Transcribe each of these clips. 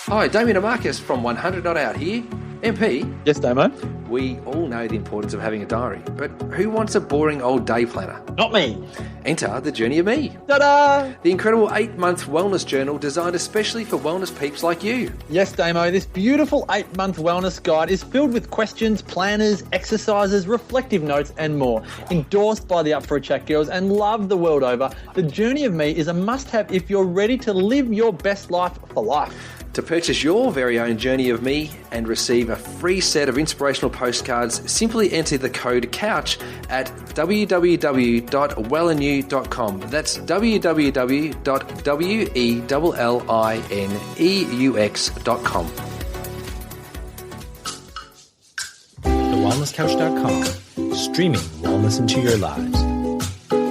Hi, Damien and Marcus from 100 Not Out here. MP? Yes, Damo? We all know the importance of having a diary, but who wants a boring old day planner? Not me. Enter the Journey of Me. Ta-da! The incredible 8-month wellness journal designed especially for wellness peeps like you. Yes, Damo, this beautiful 8-month wellness guide is filled with questions, planners, exercises, reflective notes and more. Endorsed by the Up for a Chat girls and loved the world over, the Journey of Me is a must-have if you're ready to live your best life for life. To purchase your very own Journey of Me and receive a free set of inspirational postcards, simply enter the code COUCH at www.wellineu.com. That's www.wellineux.com. TheWellnessCouch.com, streaming wellness into your lives.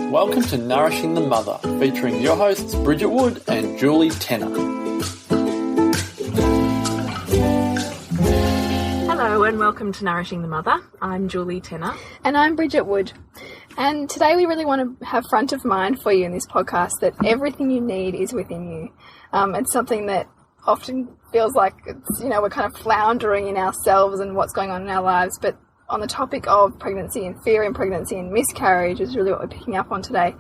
Welcome to Nourishing the Mother, featuring your hosts Bridget Wood and Julie Tenner. Hello and welcome to Nourishing the Mother. I'm Julie Tenner. And I'm Bridget Wood. And today we really want to have front of mind for you in this podcast that everything you need is within you. It's something that often feels like it's, we're kind of floundering in ourselves and what's going on in our lives. But on the topic of pregnancy and fear in pregnancy and miscarriage is really what we're picking up on today.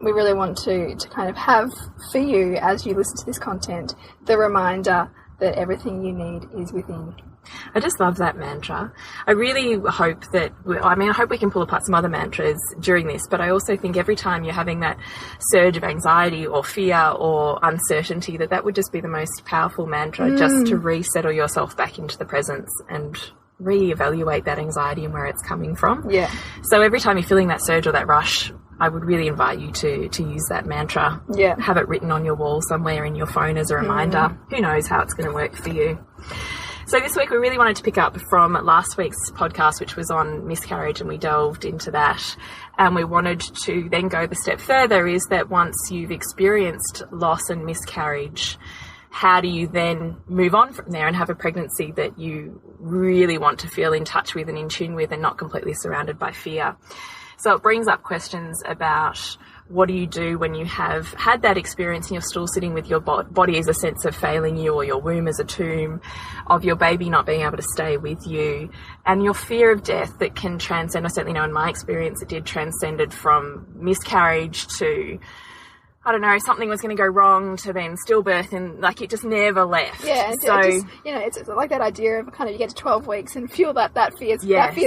We really want to kind of have for you, as you listen to this content, the reminder that everything you need is within. I just love that mantra. I really hope that, I hope we can pull apart some other mantras during this, but I also think every time you're having that surge of anxiety or fear or uncertainty, that would just be the most powerful mantra, just to resettle yourself back into the presence and reevaluate that anxiety and where it's coming from. Yeah. So every time you're feeling that surge or that rush, I would really invite you to use that mantra. Yeah. Have it written on your wall somewhere in your phone as a reminder. Who knows how it's going to work for you. So this week we really wanted to pick up from last week's podcast, which was on miscarriage, and we delved into that. And we wanted to then go the step further, is that once you've experienced loss and miscarriage, how do you then move on from there and have a pregnancy that you really want to feel in touch with and in tune with and not completely surrounded by fear? So it brings up questions about what do you do when you have had that experience and you're still sitting with your body as a sense of failing you, or your womb as a tomb, of your baby not being able to stay with you, and your fear of death that can transcend. I certainly know in my experience it did, transcended from miscarriage to, I don't know, something was going to go wrong, to then stillbirth, and it just never left. Yeah, so it's like that idea of kind of you get to 12 weeks and feel that fear's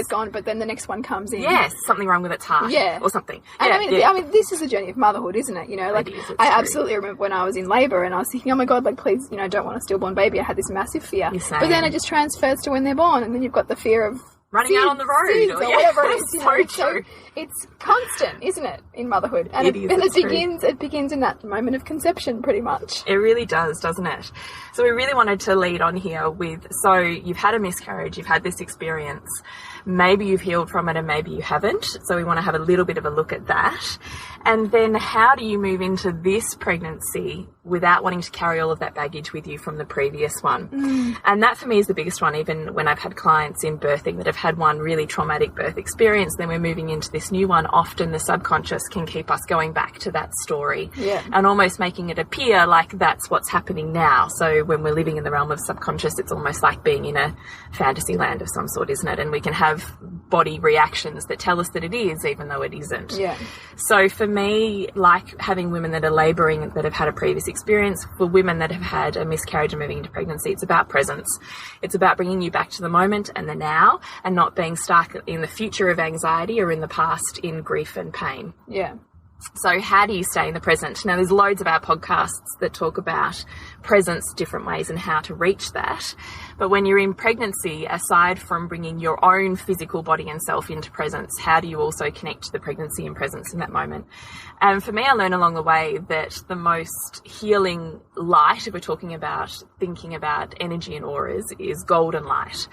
gone, but then the next one comes in. Yes, something wrong with its heart, or something. And I mean, this is the journey of motherhood, isn't it? I absolutely remember when I was in labour and I was thinking, oh my God, please, don't want a stillborn baby. I had this massive fear, but then it just transfers to when they're born, and then you've got the fear of running out on the road or whatever it is. So true. So it's constant, isn't it, in motherhood? And it begins in that moment of conception, pretty much. It really does, doesn't it? So we really wanted to lead on here with, so you've had a miscarriage, you've had this experience, maybe you've healed from it and maybe you haven't. So we want to have a little bit of a look at that. And then how do you move into this pregnancy without wanting to carry all of that baggage with you from the previous one? And that for me is the biggest one, even when I've had clients in birthing that have had one really traumatic birth experience, then we're moving into this new one. Often the subconscious can keep us going back to that story and almost making it appear like that's what's happening now. So when we're living in the realm of subconscious, it's almost like being in a fantasy land of some sort, isn't it? And we can have body reactions that tell us that it is, even though it isn't. Yeah. So for me, like having women that are labouring that have had a previous experience, for women that have had a miscarriage and moving into pregnancy, it's about presence. It's about bringing you back to the moment and the now, and not being stuck in the future of anxiety or in the past in grief and pain. Yeah. So how do you stay in the present? Now, there's loads of our podcasts that talk about presence, different ways and how to reach that. But when you're in pregnancy, aside from bringing your own physical body and self into presence, how do you also connect to the pregnancy and presence in that moment? And for me, I learned along the way that the most healing light, if we're talking about thinking about energy and auras, is golden light.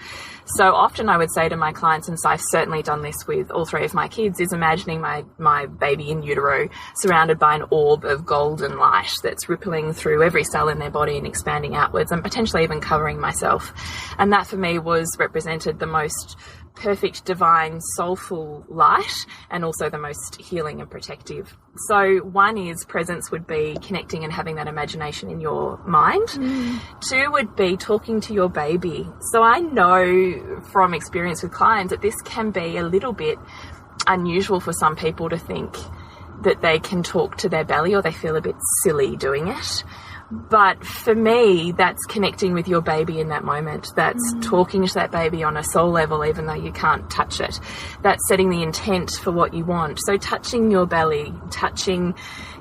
So often I would say to my clients, and so I've certainly done this with all three of my kids, is imagining my baby in utero surrounded by an orb of golden light that's rippling through every cell in their body and expanding outwards and potentially even covering myself. And that for me represented the most perfect, divine, soulful light, and also the most healing and protective. So one is presence would be connecting and having that imagination in your mind. Two would be talking to your baby. So I know from experience with clients that this can be a little bit unusual for some people to think that they can talk to their belly, or they feel a bit silly doing it. But for me, that's connecting with your baby in that moment. That's talking to that baby on a soul level, even though you can't touch it. That's setting the intent for what you want. So touching your belly, touching,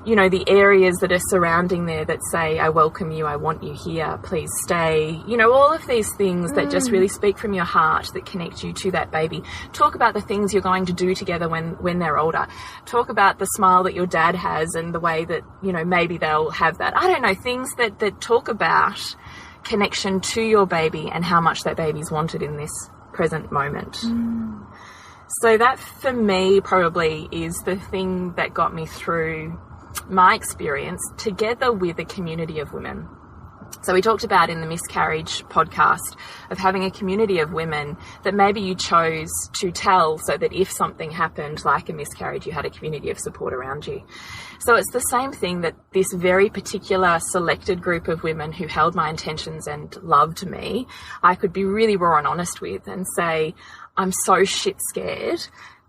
you know, the areas that are surrounding there that say, I welcome you, I want you here, please stay. You know, all of these things that just really speak from your heart, that connect you to that baby. Talk about the things you're going to do together when they're older. Talk about the smile that your dad has and the way that, you know, maybe they'll have that. I don't know, things that talk about connection to your baby and how much that baby's wanted in this present moment. So that for me probably is the thing that got me through my experience, together with a community of women. So we talked about in the miscarriage podcast of having a community of women that maybe you chose to tell, so that if something happened like a miscarriage, you had a community of support around you. So it's the same thing that this very particular selected group of women who held my intentions and loved me, I could be really raw and honest with and say, I'm so shit scared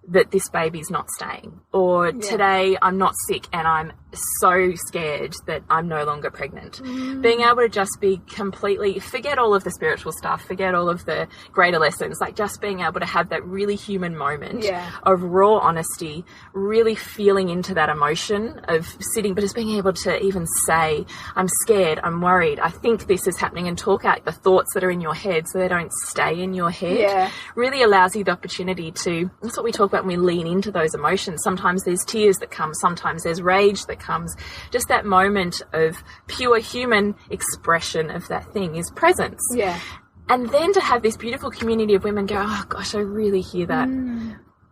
that this baby's not staying, or today I'm not sick and I'm so scared that I'm no longer pregnant. Being able to just be completely, forget all of the spiritual stuff, forget all of the greater lessons, like just being able to have that really human moment of raw honesty, really feeling into that emotion of sitting, but just being able to even say, I'm scared, I'm worried, I think this is happening, and talk out the thoughts that are in your head so they don't stay in your head. Really allows you the opportunity to, that's what we talk about when we lean into those emotions. Sometimes there's tears that come, sometimes there's rage that comes. Just that moment of pure human expression of that thing is presence. And then to have this beautiful community of women go, oh gosh, I really hear that.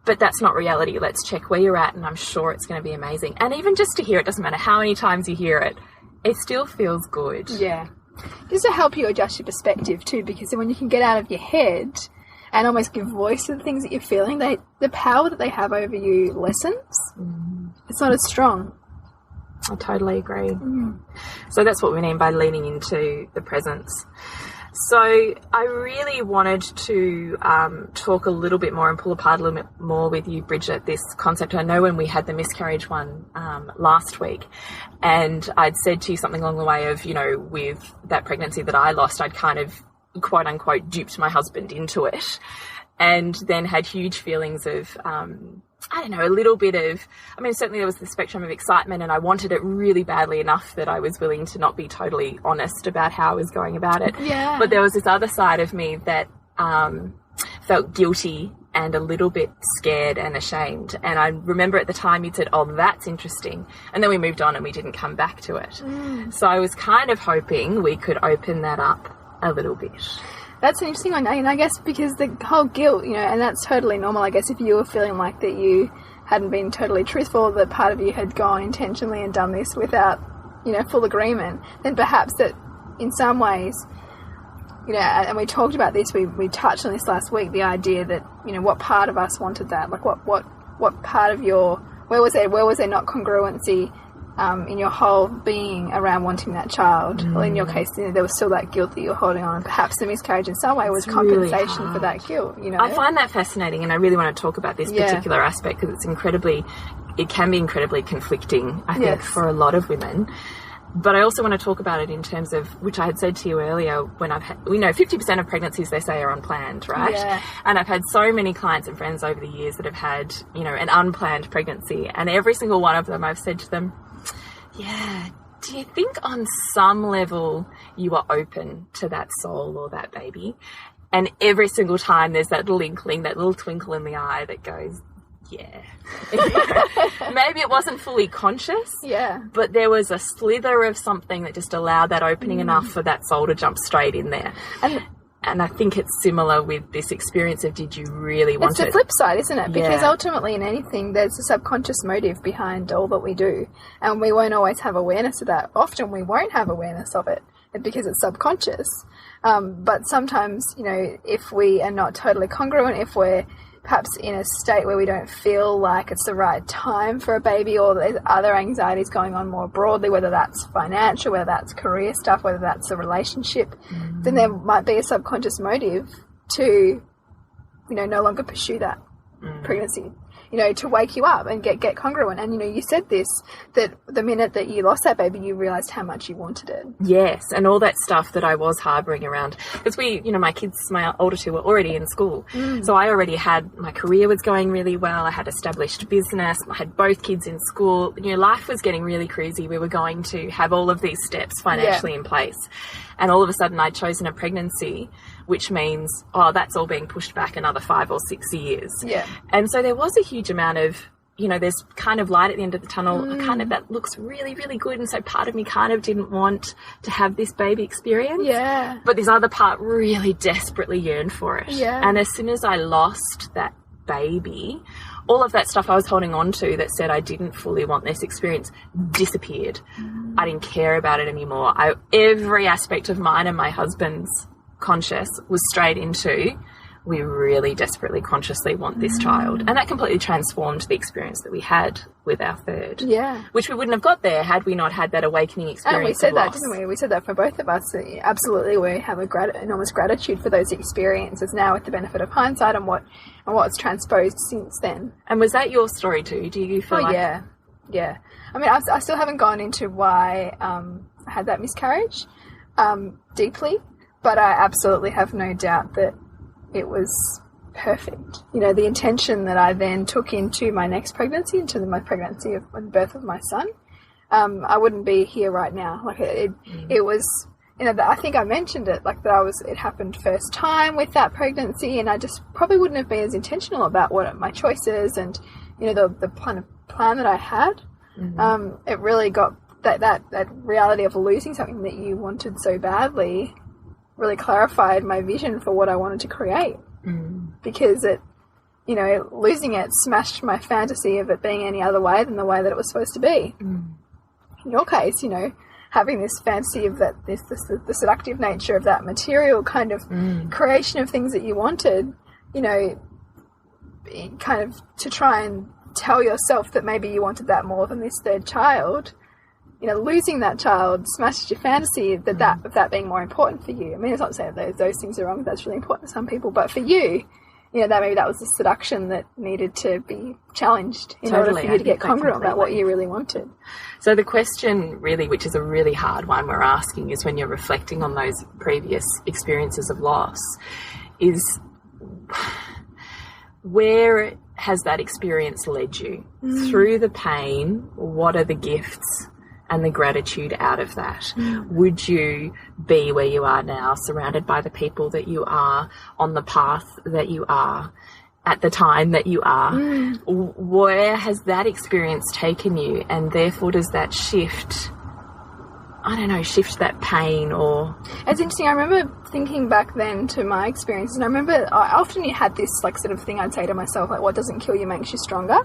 But that's not reality. Let's check where you're at, and I'm sure it's going to be amazing. And even just to hear it, doesn't matter how many times you hear it, it still feels good. Just to help you adjust your perspective too, because then when you can get out of your head and almost give voice to the things that you're feeling, the power that they have over you lessens. It's not as strong. I totally agree. So that's what we mean by leaning into the presence. So I really wanted to talk a little bit more and pull apart a little bit more with you, Bridget, this concept. I know when we had the miscarriage one last week, and I'd said to you something along the way of, you know, with that pregnancy that I lost, I'd kind of, quote unquote, duped my husband into it, and then had huge feelings of I don't know, a little bit of, I mean, certainly there was the spectrum of excitement, and I wanted it really badly enough that I was willing to not be totally honest about how I was going about it. But there was this other side of me that felt guilty and a little bit scared and ashamed. And I remember at the time you'd said, oh, that's interesting. And then we moved on and we didn't come back to it. So I was kind of hoping we could open that up a little bit. That's an interesting one. I guess because the whole guilt, you know, and that's totally normal. I guess if you were feeling like that you hadn't been totally truthful, that part of you had gone intentionally and done this without, you know, full agreement, then perhaps that in some ways, you know, and we talked about this, we touched on this last week, the idea that, you know, what part of us wanted that? Like what part of your, where was there not congruency in your whole being around wanting that child? Well, in your case, you know, there was still that guilt that you're holding on, and perhaps the miscarriage in some way was compensation really for that guilt, you know. I find that fascinating, and I really want to talk about this particular aspect because it can be incredibly conflicting, I think, for a lot of women. But I also want to talk about it in terms of, which I had said to you earlier, when I've had, we know 50% of pregnancies, they say, are unplanned, right? And I've had so many clients and friends over the years that have had, you know, an unplanned pregnancy, and every single one of them, I've said to them, do you think on some level you are open to that soul or that baby? And every single time there's that little inkling, that little twinkle in the eye that goes, maybe it wasn't fully conscious, but there was a slither of something that just allowed that opening enough for that soul to jump straight in there. And I think it's similar with this experience of, did you really want it? It's the flip side, isn't it? Because Yeah. ultimately in anything, there's a subconscious motive behind all that we do. And we won't always have awareness of that. Often we won't have awareness of it because it's subconscious. But sometimes, you know, if we are not totally congruent, if we're perhaps in a state where we don't feel like it's the right time for a baby, or there's other anxieties going on more broadly, whether that's financial, whether that's career stuff, whether that's a relationship, then there might be a subconscious motive to, you know, no longer pursue that pregnancy, you know, to wake you up and get congruent. And, you know, you said this, that the minute that you lost that baby, you realised how much you wanted it. Yes, and all that stuff that I was harbouring around. Because my kids, my older two were already in school. So I already had, my career was going really well. I had established business. I had both kids in school. You know, life was getting really crazy. We were going to have all of these steps financially in place. And all of a sudden I'd chosen a pregnancy, which means, that's all being pushed back another 5 or 6 years. Yeah. And so there was a huge amount of, you know, there's kind of light at the end of the tunnel, kind of that looks really, really good. And so part of me kind of didn't want to have this baby experience. Yeah. But this other part really desperately yearned for it. Yeah. And as soon as I lost that baby, all of that stuff I was holding on to that said I didn't fully want this experience disappeared. I didn't care about it anymore. Every aspect of mine and my husband's conscious was straight into, we really desperately consciously want this child. And that completely transformed the experience that we had with our third. Yeah. Which we wouldn't have got there had we not had that awakening experience. And we said of that, loss. didn't we? We said that for both of us. Absolutely, we have enormous gratitude for those experiences now with the benefit of hindsight and what's transposed since then. And was that your story too? Do you feel like... Yeah. I mean, I still haven't gone into why I had that miscarriage deeply, but I absolutely have no doubt that it was perfect. You know, the intention that I then took into my next pregnancy, into my pregnancy of the birth of my son, I wouldn't be here right now. Like it was, you know, I think I mentioned it, like that it happened first time with that pregnancy, and I just probably wouldn't have been as intentional about what my choices and, you know, the plan that I had. It really got that reality of losing something that you wanted so badly really clarified my vision for what I wanted to create. Because it, you know, losing it smashed my fantasy of it being any other way than the way that it was supposed to be. In your case, you know, having this fantasy of that, the seductive nature of that material kind of creation of things that you wanted, you know, kind of to try and tell yourself that maybe you wanted that more than this third child, you know, losing that child smashed your fantasy of that being more important for you. I mean, it's not to say that those things are wrong, that's really important to some people, but for you, you know, that was the seduction that needed to be challenged in order for you to get congruent about what you really wanted. So the question really, which is a really hard one we're asking, is when you're reflecting on those previous experiences of loss, is where has that experience led you? Through the pain, what are the gifts and the gratitude out of that? Would you be where you are now, surrounded by the people that you are, on the path that you are, at the time that you are? Where has that experience taken you? And therefore does that shift that pain? Or it's interesting. I remember thinking back then to my experiences, and I remember I often had this like sort of thing I'd say to myself, like, what doesn't kill you makes you stronger.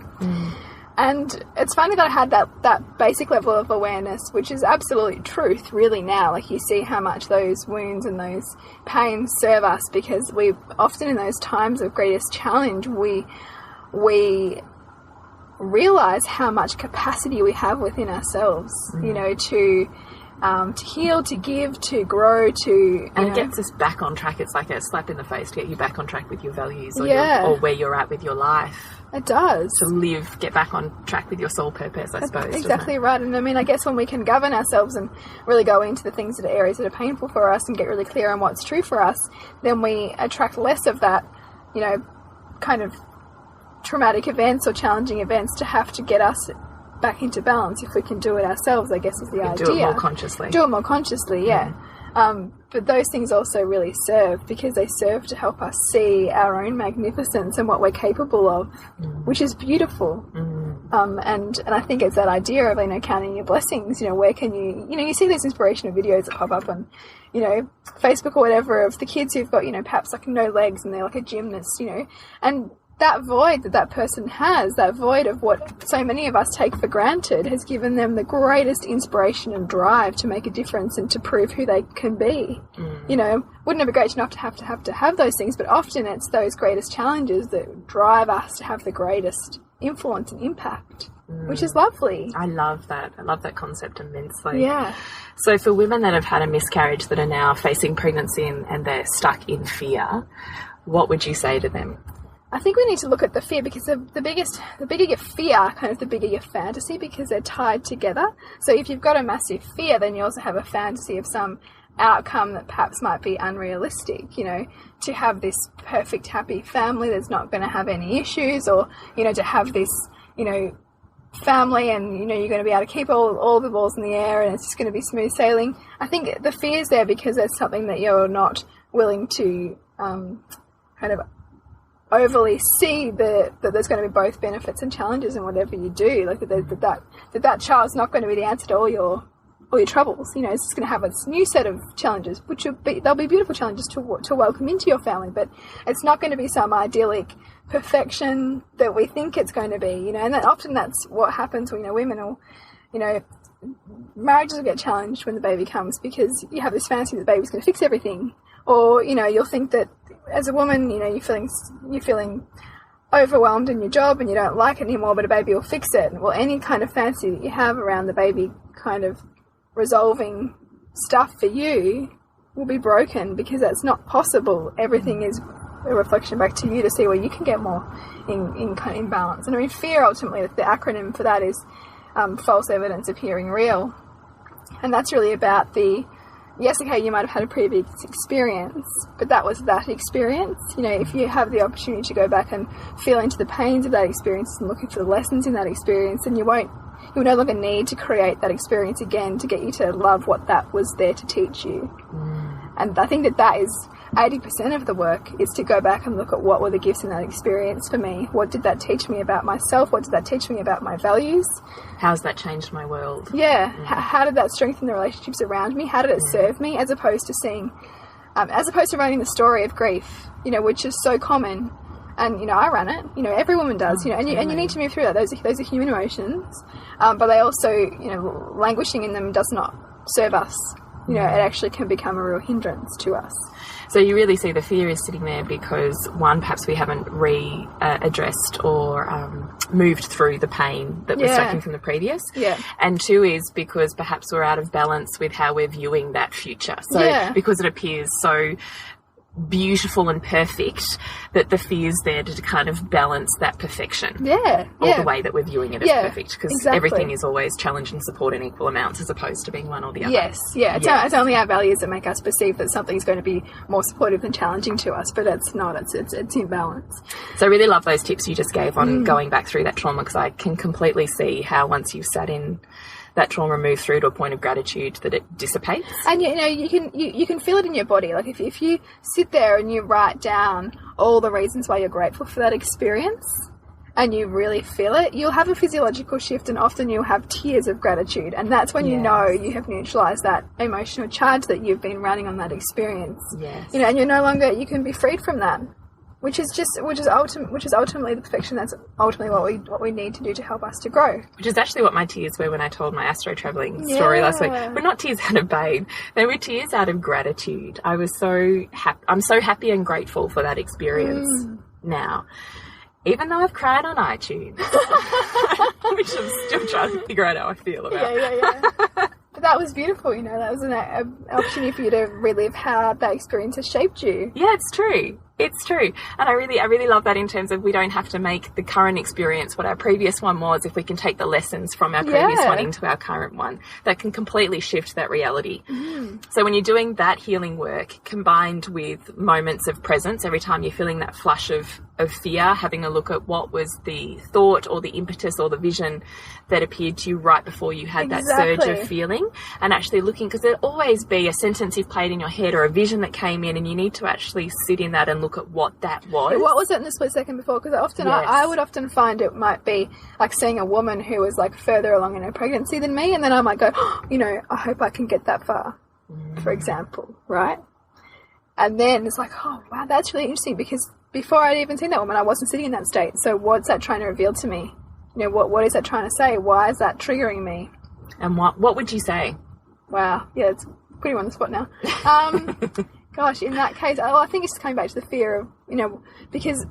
And it's funny that I had that basic level of awareness, which is absolute truth really now. Like, you see how much those wounds and those pains serve us, because we often in those times of greatest challenge, we realize how much capacity we have within ourselves, you know, to heal, to give, to grow, and it gets us back on track. It's like a slap in the face to get you back on track with your values, or, or where you're at with your life. It does. To get back on track with your soul purpose, I suppose. Exactly right. And I mean, I guess when we can govern ourselves and really go into the things that are areas that are painful for us and get really clear on what's true for us, then we attract less of that, you know, kind of traumatic events or challenging events to have to get us back into balance. If we can do it ourselves, I guess is the idea. Do it more consciously. Do it more consciously, yeah. But those things also really serve, because they serve to help us see our own magnificence and what we're capable of, which is beautiful. And I think it's that idea of, counting your blessings. Where can you see these inspirational videos that pop up on, Facebook or whatever, of the kids who've got, perhaps like no legs and they're like a gymnast, and that void that person has, that void of what so many of us take for granted, has given them the greatest inspiration and drive to make a difference and to prove who they can be. Wouldn't it be great enough to have those things, but often it's those greatest challenges that drive us to have the greatest influence and impact, which is lovely. I love that. I love that concept immensely. Yeah. So for women that have had a miscarriage that are now facing pregnancy and they're stuck in fear, what would you say to them? I think we need to look at the fear, because the bigger your fear, kind of the bigger your fantasy, because they're tied together. So if you've got a massive fear, then you also have a fantasy of some outcome that perhaps might be unrealistic, to have this perfect, happy family that's not going to have any issues, or, to have this, family and, you're going to be able to keep all the balls in the air and it's just going to be smooth sailing. I think the fear's there because there's something that you're not willing to kind of overly see that there's going to be both benefits and challenges in whatever you do. Like that child's not going to be the answer to all your troubles. It's just going to have a new set of challenges, they'll be beautiful challenges to welcome into your family, but it's not going to be some idyllic perfection that we think it's going to be. And often that's what happens when women will, marriages will get challenged when the baby comes, because you have this fantasy that the baby's going to fix everything, or you'll think that as a woman, you're feeling overwhelmed in your job and you don't like it anymore, but a baby will fix it. Well, any kind of fantasy that you have around the baby kind of resolving stuff for you will be broken, because that's not possible. Everything is a reflection back to you to see where you can get more in balance. And fear, ultimately, the acronym for that is false evidence appearing real. And that's really about yes, okay, you might have had a previous experience, but that was that experience. If you have the opportunity to go back and feel into the pains of that experience and looking for the lessons in that experience, then you will no longer need to create that experience again to get you to love what that was there to teach you. And I think that is 80% of the work, is to go back and look at what were the gifts in that experience for me. What did that teach me about myself? What did that teach me about my values? How's that changed my world? Yeah. How did that strengthen the relationships around me? How did it serve me? As opposed to running the story of grief, which is so common. And, I run it, every woman does, and you need to move through that. Those are human emotions, but they also, languishing in them does not serve us. It actually can become a real hindrance to us. So you really see the fear is sitting there because, one, perhaps we haven't addressed or moved through the pain that was stacking from the previous. Yeah. And two is because perhaps we're out of balance with how we're viewing that future. So because it appears so beautiful and perfect, that the fear's there to kind of balance that perfection. Or the way that we're viewing it as perfect, because everything is always challenge and support in equal amounts as opposed to being one or the other. It's only our values that make us perceive that something's going to be more supportive than challenging to us, but it's not. It's in balance. So I really love those tips you just gave on going back through that trauma, because I can completely see how once you've sat in that trauma, move through to a point of gratitude, that it dissipates. And you can feel it in your body. Like if you sit there and you write down all the reasons why you're grateful for that experience and you really feel it, you'll have a physiological shift, and often you'll have tears of gratitude, and that's when you know you have neutralized that emotional charge that you've been running on that experience. And you can be freed from that. Which is ultimately the perfection. That's ultimately what we need to do to help us to grow. Which is actually what my tears were when I told my astro travelling story last week. But not tears out of pain. They were tears out of gratitude. I was so happy. I'm so happy and grateful for that experience now. Even though I've cried on iTunes. Which I'm still trying to figure out how I feel about. But that was beautiful, that was an opportunity for you to relive how that experience has shaped you. Yeah, it's true. It's true. And I really love that, in terms of we don't have to make the current experience what our previous one was. If we can take the lessons from our previous one into our current one, that can completely shift that reality. So when you're doing that healing work combined with moments of presence, every time you're feeling that flush of fear, having a look at what was the thought or the impetus or the vision that appeared to you right before you had that surge of feeling, and actually looking, because there'll always be a sentence you've played in your head or a vision that came in, and you need to actually sit in that and look at what that was. Yeah, what was it in the split second before? Because often I would often find it might be like seeing a woman who was like further along in her pregnancy than me, and then I might go, oh, you know, I hope I can get that far, for example, right? And then it's like, oh, wow, that's really interesting, because before I'd even seen that woman, I wasn't sitting in that state. So what's that trying to reveal to me? You know, what is that trying to say? Why is that triggering me? And what would you say? Wow. Yeah, it's putting you on the spot now. Gosh, in that case, I think it's just coming back to the fear of, you know, because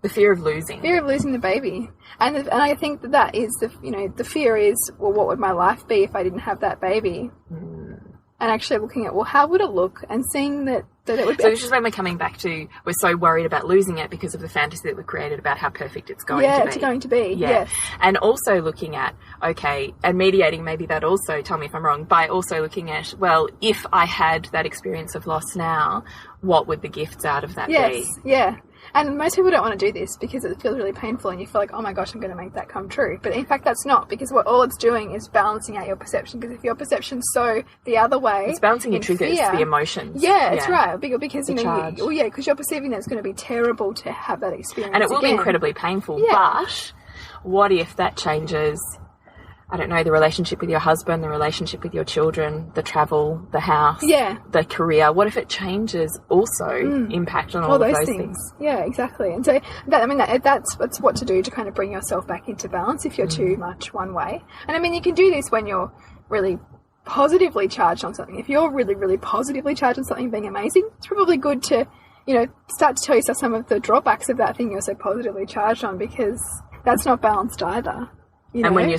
the fear of losing. Fear of losing the baby. And I think that is, the fear is, well, what would my life be if I didn't have that baby? And actually looking at, well, how would it look? And seeing that it would be... So this is when we're coming back to, we're so worried about losing it because of the fantasy that we've created about how perfect it's going to be. Yeah, it's going to be, yes. And also looking at, okay, and mediating maybe that also, tell me if I'm wrong, by also looking at, well, if I had that experience of loss now, what would the gifts out of that be? Yes, yeah. And most people don't want to do this because it feels really painful and you feel like, oh my gosh, I'm going to make that come true. But in fact, that's not, because all it's doing is balancing out your perception. Because if your perception's so the other way... It's balancing your triggers, the emotions. Yeah, it's right. Because, because you're perceiving that it's going to be terrible to have that experience and it will again. be incredibly painful. Yeah. But what if that changes... I don't know, the relationship with your husband, the relationship with your children, the travel, the house, the career. What if it changes also impact on all of those things? Yeah, exactly. And so, that's what to do to kind of bring yourself back into balance if you're too much one way. And I mean, you can do this when you're really positively charged on something. If you're really, really positively charged on something being amazing, it's probably good to, start to tell yourself some of the drawbacks of that thing you're so positively charged on, because that's not balanced either. And when you're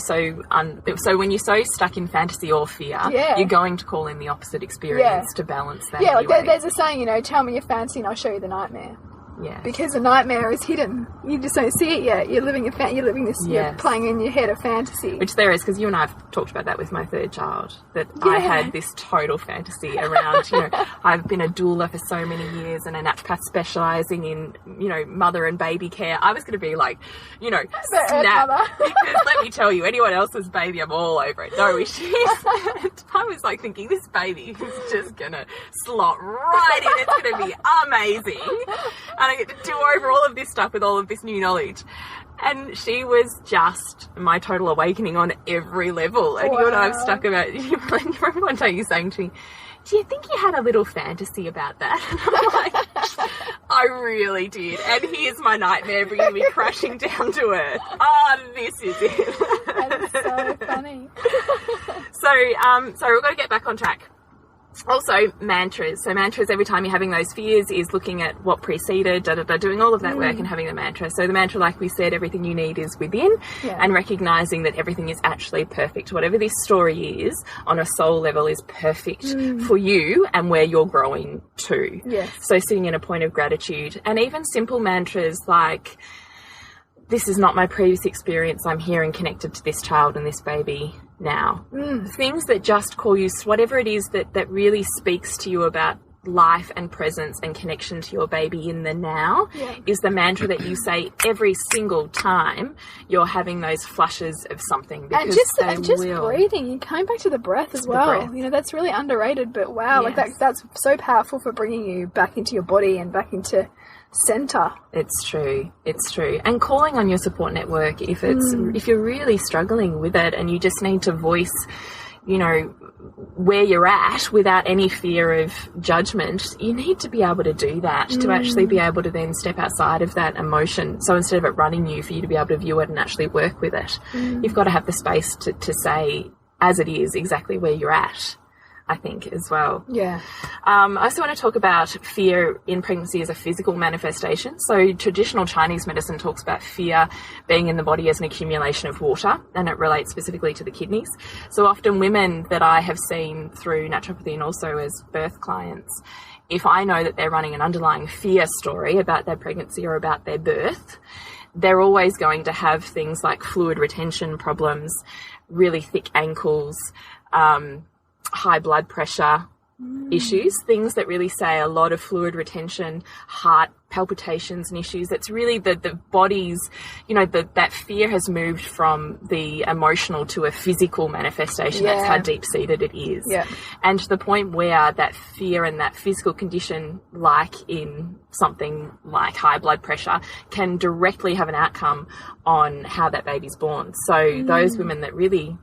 when you're so stuck in fantasy or fear, you're going to call in the opposite experience to balance that. Yeah, anyway. there's a saying, tell me your fantasy and I'll show you the nightmare. Yeah. Because the nightmare is hidden. You just don't see it yet. You're living you're playing in your head a fantasy. Which there is, because you and I have talked about that with my third child, that I had this total fantasy around, I've been a doula for so many years and a naturopath specialising in, mother and baby care. I was going to be like, snap. Because let me tell you, anyone else's baby, I'm all over it. No issues. I was like thinking, this baby is just going to slot right in. It's going to be amazing. And I get to do over all of this stuff with all of this new knowledge. And she was just my total awakening on every level. And you and I have stuck about, remember one day you saying to me, do you think you had a little fantasy about that? And I'm like, I really did. And here's my nightmare bringing me crashing down to earth. This is it. That is so funny. So we've got to get back on track. Also, mantras. So mantras, every time you're having those fears, is looking at what preceded, doing all of that work and having the mantra. So the mantra, like we said, everything you need is within, and recognising that everything is actually perfect. Whatever this story is, on a soul level, is perfect for you and where you're growing to. Yes. So sitting in a point of gratitude. And even simple mantras like, this is not my previous experience, I'm here and connected to this child and this baby now. Things that just call you, whatever it is that really speaks to you about life and presence and connection to your baby in the now is the mantra that you say every single time you're having those flushes of something. And just breathing. You're coming back to the breath as well. That's really underrated, but wow, that's so powerful for bringing you back into your body and back into center. It's true. And calling on your support network if you're really struggling with it and you just need to voice, where you're at without any fear of judgment, you need to be able to do that to actually be able to then step outside of that emotion. So instead of it running you, for you to be able to view it and actually work with it, you've got to have the space to say as it is exactly where you're at, I think, as well. Yeah. I also want to talk about fear in pregnancy as a physical manifestation. So traditional Chinese medicine talks about fear being in the body as an accumulation of water, and it relates specifically to the kidneys. So often women that I have seen through naturopathy and also as birth clients, if I know that they're running an underlying fear story about their pregnancy or about their birth, they're always going to have things like fluid retention problems, really thick ankles, high blood pressure, issues, things that really say a lot of fluid retention, heart palpitations and issues. It's really the body's, that fear has moved from the emotional to a physical manifestation. Yeah. That's how deep-seated it is. Yeah. And to the point where that fear and that physical condition, like in something like high blood pressure, can directly have an outcome on how that baby's born. So those women that really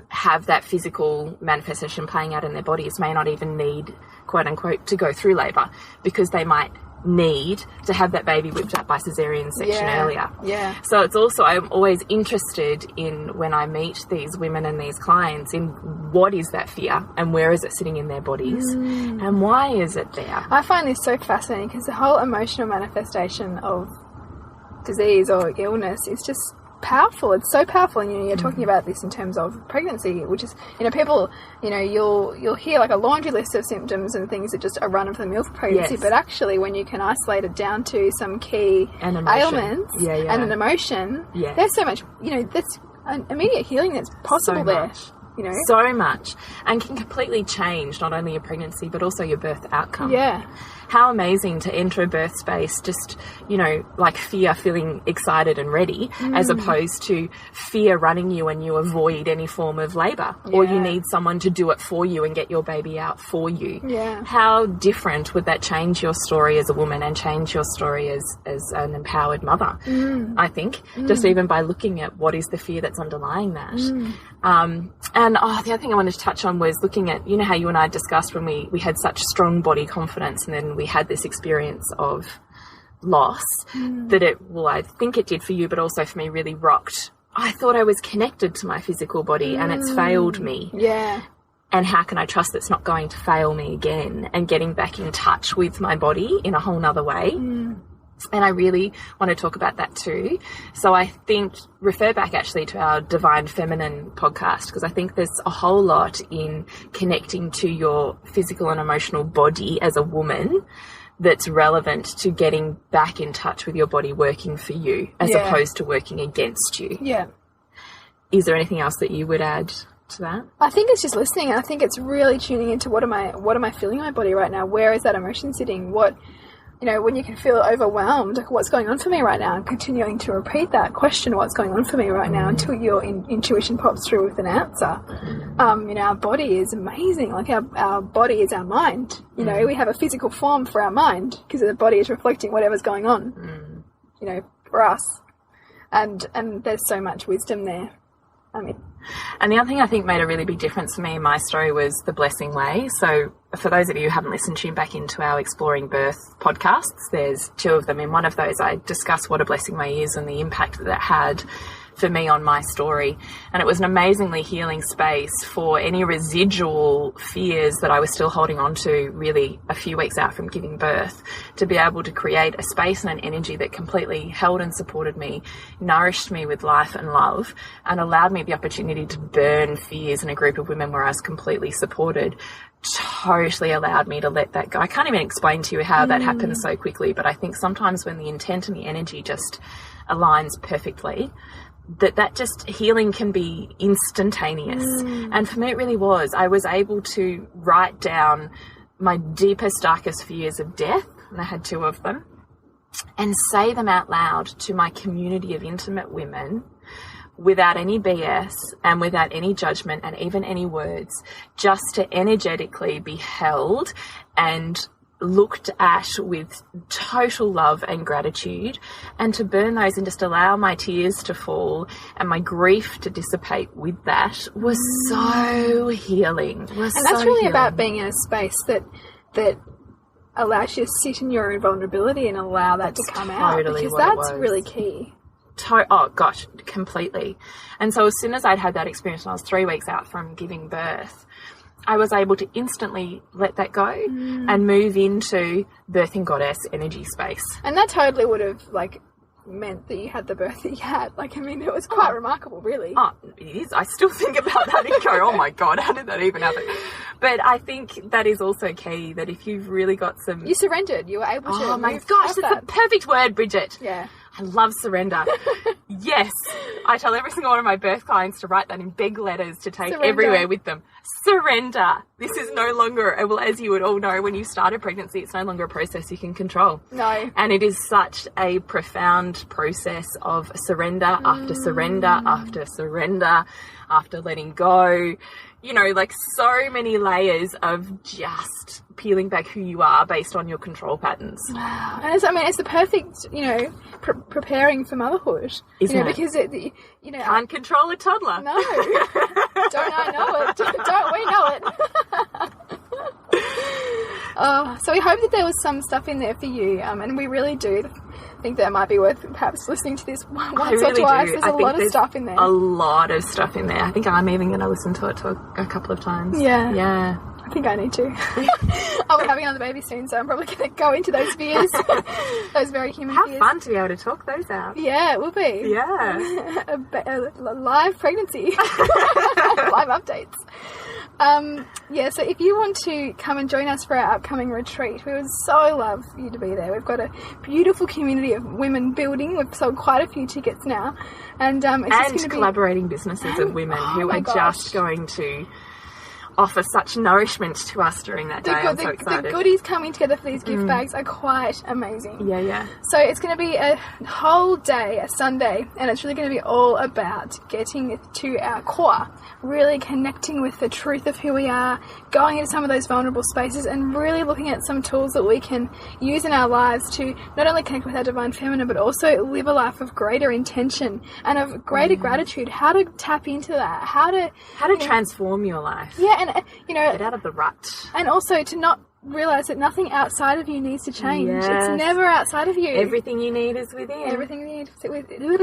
have that physical manifestation playing out in their bodies may not even need, quote unquote, to go through labour, because they might need to have that baby whipped out by caesarean section earlier. Yeah. So it's also, I'm always interested in, when I meet these women and these clients, in what is that fear and where is it sitting in their bodies and why is it there? I find this so fascinating because the whole emotional manifestation of disease or illness is just powerful. It's so powerful, and you're talking about this in terms of pregnancy, which is, people, you'll hear like a laundry list of symptoms and things that just are run of the mill for pregnancy, but actually when you can isolate it down to some key ailments and an emotion, there's so much, there's an immediate healing that's possible there. So much, and can completely change not only your pregnancy but also your birth outcome. Yeah. How amazing to enter a birth space just, like fear, feeling excited and ready, as opposed to fear running you and you avoid any form of labour, or you need someone to do it for you and get your baby out for you. Yeah. How different would that change your story as a woman and change your story as an empowered mother, I think, just even by looking at what is the fear that's underlying that. And the other thing I wanted to touch on was looking at, how you and I discussed when we had such strong body confidence, and then we had this experience of loss that I think it did for you, but also for me really rocked. I thought I was connected to my physical body and it's failed me. Yeah. And how can I trust that's not going to fail me again, and getting back in touch with my body in a whole nother way. And I really want to talk about that too. So I think, refer back actually to our Divine Feminine podcast, because I think there's a whole lot in connecting to your physical and emotional body as a woman that's relevant to getting back in touch with your body working for you as opposed to working against you. Yeah. Is there anything else that you would add to that? I think it's just listening. I think it's really tuning into what am I feeling in my body right now? Where is that emotion sitting? When you can feel overwhelmed, like, what's going on for me right now, and continuing to repeat that question, what's going on for me right now, until your intuition pops through with an answer. Our body is amazing. Like our body is our mind. We have a physical form for our mind because the body is reflecting whatever's going on, for us. And there's so much wisdom there. And the other thing I think made a really big difference for me in my story was the blessing way. So for those of you who haven't listened, tune back into our Exploring Birth podcasts. There's 2 of them. In one of those, I discuss what a blessing way is and the impact that had for me on my story. And it was an amazingly healing space for any residual fears that I was still holding on to, really a few weeks out from giving birth, to be able to create a space and an energy that completely held and supported me, nourished me with life and love, and allowed me the opportunity to burn fears in a group of women where I was completely supported. Totally allowed me to let that go. I can't even explain to you how that happens so quickly, but I think sometimes when the intent and the energy just aligns perfectly, that just healing can be instantaneous. And for me it really was. I was able to write down my deepest, darkest fears of death, and I had 2 of them, and say them out loud to my community of intimate women without any BS and without any judgment and even any words, just to energetically be held and looked at with total love and gratitude, and to burn those and just allow my tears to fall and my grief to dissipate with that was so healing. And that's really about being in a space that allows you to sit in your own vulnerability and allow that to come out, because that's really key. Oh gosh, completely. And so as soon as I'd had that experience, and I was 3 weeks out from giving birth, I was able to instantly let that go and move into birthing goddess energy space. And that totally would have meant that you had the birth that you had. It was quite remarkable, really. Oh, it is. I still think about that and go, oh my God, how did that even happen? But I think that is also key, that if you've really got some... You surrendered. You were able to... Oh my gosh, that's the perfect word, Bridget. Yeah. I love surrender. Yes. I tell every single one of my birth clients to write that in big letters to take everywhere with them. Surrender. This is no longer, well, as you would all know, when you start a pregnancy, it's no longer a process you can control. No. And it is such a profound process of surrender after surrender after surrender after letting go. You know, like so many layers of just peeling back who you are based on your control patterns. And it's the perfect, preparing for motherhood. Isn't it? Because Can't control a toddler. No. Don't I know it? Don't we know it? So we hope that there was some stuff in there for you, and we really do think that it might be worth perhaps listening to this once or twice. There's a lot of stuff in there. A lot of stuff in there. I think I'm even going to listen to it a couple of times. Yeah. I think I need to. I'll be having another baby soon, so I'm probably going to go into those fears, those very human fears. How fun to be able to talk those out. Yeah, it will be. Yeah. a live pregnancy. Live updates. So if you want to come and join us for our upcoming retreat, we would so love you to be there. We've got a beautiful community of women building. We've sold quite a few tickets now. And it's collaborating businesses of women who are just going to offer such nourishment to us during that day. I'm so excited. The goodies coming together for these gift bags are quite amazing. Yeah. So it's going to be a whole day, a Sunday, and it's really going to be all about getting to our core, really connecting with the truth of who we are, going into some of those vulnerable spaces and really looking at some tools that we can use in our lives to not only connect with our divine feminine, but also live a life of greater intention and of greater gratitude. How to tap into that, how to transform your life. Yeah, and get out of the rut. And also to not realise that nothing outside of you needs to change. Yes. It's never outside of you. Everything you need is within. Everything you need to sit with. Sometimes you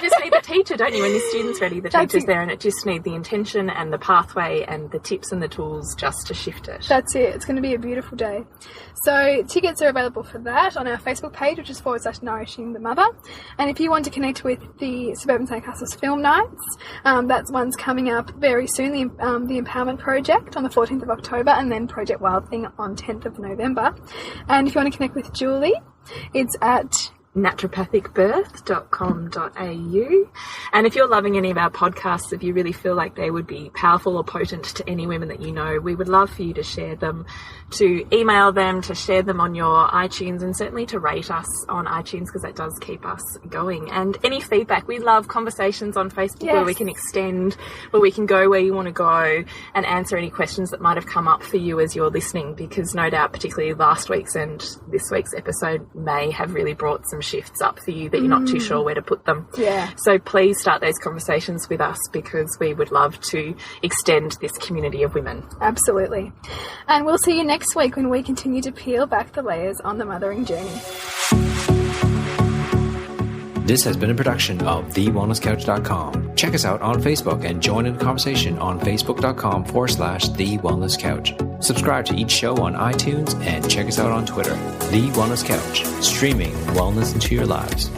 just need the teacher, don't you? When your student's ready, the teacher's there, and it just needs the intention and the pathway and the tips and the tools just to shift it. That's it. It's going to be a beautiful day. So tickets are available for that on our Facebook page, which is /Nourishing the Mother. And if you want to connect with the Suburban Sandcastles Film Nights, that's one's coming up very soon, the Empowerment Project on the 14th of October, and then Project Wild Thing on 10th of November. And if you want to connect with Julie, it's at naturopathicbirth.com.au. And if you're loving any of our podcasts, if you really feel like they would be powerful or potent to any women that you know, we would love for you to share them, to email them, to share them on your iTunes, and certainly to rate us on iTunes, because that does keep us going. And any feedback, we love conversations on Facebook where we can extend, where we can go where you want to go and answer any questions that might have come up for you as you're listening, because no doubt particularly last week's and this week's episode may have really brought some shifts up for you that you're not too sure where to put them. Yeah. So please start those conversations with us, because we would love to extend this community of women. Absolutely. And we'll see you next week when we continue to peel back the layers on the mothering journey. This has been a production of TheWellnessCouch.com. Check us out on Facebook and join in the conversation on Facebook.com/TheWellnessCouch. Subscribe to each show on iTunes and check us out on Twitter. The Wellness Couch, streaming wellness into your lives.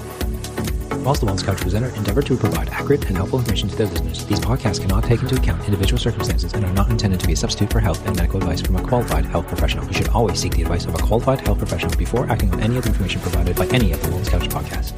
Whilst the Wellness Couch presenter endeavor to provide accurate and helpful information to their listeners, these podcasts cannot take into account individual circumstances and are not intended to be a substitute for health and medical advice from a qualified health professional. You should always seek the advice of a qualified health professional before acting on any of the information provided by any of the Wellness Couch podcasts.